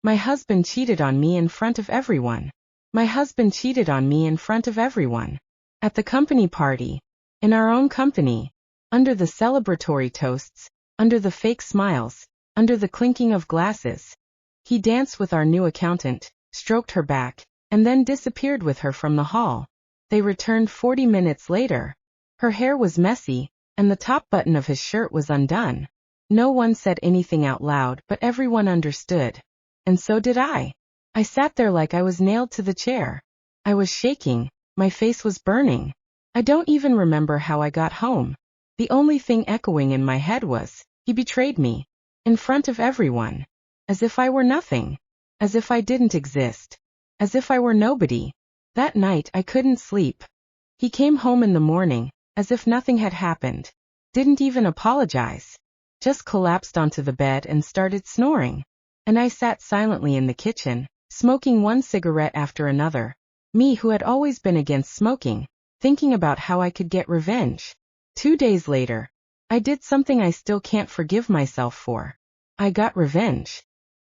My husband cheated on me in front of everyone. My husband cheated on me in front of everyone. At the company party. In our own company. Under the celebratory toasts. Under the fake smiles. Under the clinking of glasses. He danced with our new accountant, stroked her back, and then disappeared with her from the hall. They returned 40 minutes later. Her hair was messy, and the top button of his shirt was undone. No one said anything out loud, but everyone understood. And so did I. I sat there like I was nailed to the chair. I was shaking, my face was burning. I don't even remember how I got home. The only thing echoing in my head was, he betrayed me. In front of everyone. As if I were nothing. As if I didn't exist. As if I were nobody. That night I couldn't sleep. He came home in the morning, as if nothing had happened. Didn't even apologize. Just collapsed onto the bed and started snoring. And I sat silently in the kitchen, smoking one cigarette after another. Me who had always been against smoking, thinking about how I could get revenge. 2 days later, I did something I still can't forgive myself for. I got revenge.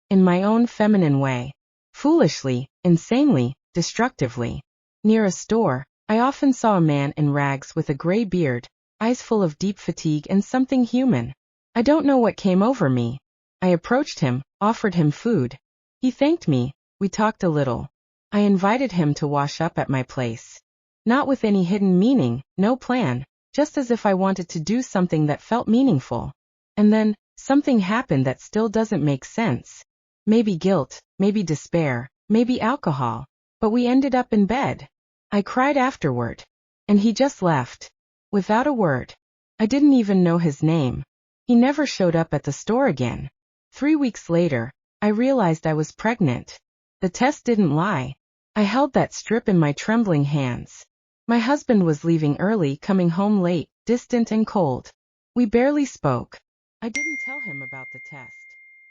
In my own feminine way. Foolishly, insanely, destructively. Near a store, I often saw a man in rags with a gray beard, eyes full of deep fatigue and something human. I don't know what came over me. I approached him, offered him food. He thanked me, we talked a little. I invited him to wash up at my place. Not with any hidden meaning, no plan, just as if I wanted to do something that felt meaningful. And then, something happened that still doesn't make sense. Maybe guilt, maybe despair, maybe alcohol, but we ended up in bed. I cried afterward. And he just left. Without a word. I didn't even know his name. He never showed up at the store again. 3 weeks later, I realized I was pregnant. The test didn't lie. I held that strip in my trembling hands. My husband was leaving early, coming home late, distant and cold. We barely spoke. I didn't tell him about the test.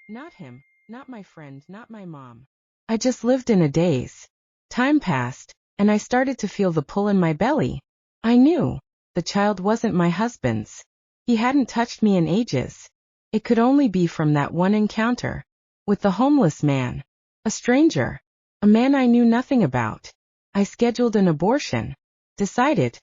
Not him, not my friend, not my mom. I just lived in a daze. Time passed, and I started to feel the pull in my belly. I knew. The child wasn't my husband's. He hadn't touched me in ages. It could only be from that one encounter. With the homeless man. A stranger. A man I knew nothing about. I scheduled an abortion. Decided.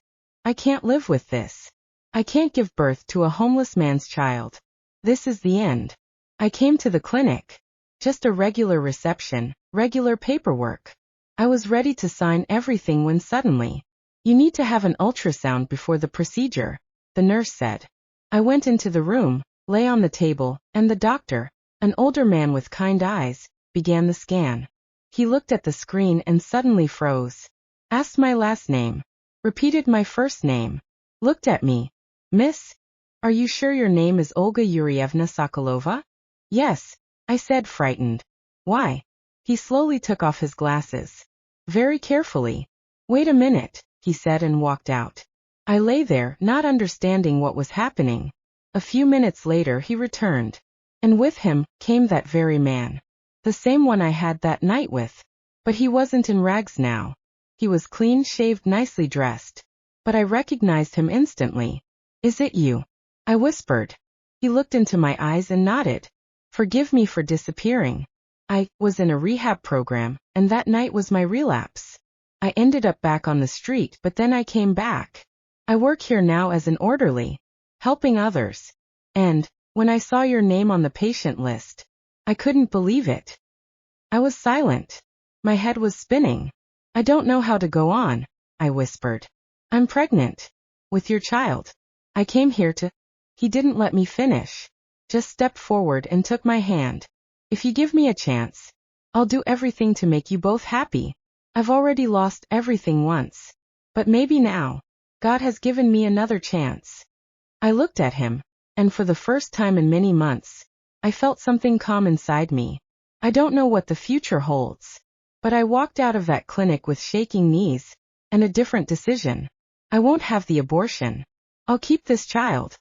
I can't live with this. I can't give birth to a homeless man's child. This is the end. I came to the clinic. Just a regular reception, regular paperwork. I was ready to sign everything when suddenly. You need to have an ultrasound before the procedure, the nurse said. I went into the room, lay on the table, and the doctor, an older man with kind eyes, began the scan. He looked at the screen and suddenly froze. Asked my last name. Repeated my first name. Looked at me. Miss? Are you sure your name is Olga Yurievna Sokolova? Yes, I said, frightened. Why? He slowly took off his glasses. Very carefully. Wait a minute, he said and walked out. I lay there, not understanding what was happening. A few minutes later he returned. And with him came that very man. The same one I had that night with. But he wasn't in rags now. He was clean-shaved, nicely dressed. But I recognized him instantly. Is it you? I whispered. He looked into my eyes and nodded. Forgive me for disappearing. I was in a rehab program, and that night was my relapse. I ended up back on the street, but then I came back. I work here now as an orderly, helping others. And, when I saw your name on the patient list, I couldn't believe it. I was silent. My head was spinning. I don't know how to go on, I whispered. I'm pregnant. With your child. I came here to... He didn't let me finish. Just stepped forward and took my hand. If you give me a chance, I'll do everything to make you both happy. I've already lost everything once. But maybe now, God has given me another chance. I looked at him, and for the first time in many months, I felt something calm inside me. I don't know what the future holds. But I walked out of that clinic with shaking knees, and a different decision. I won't have the abortion. I'll keep this child.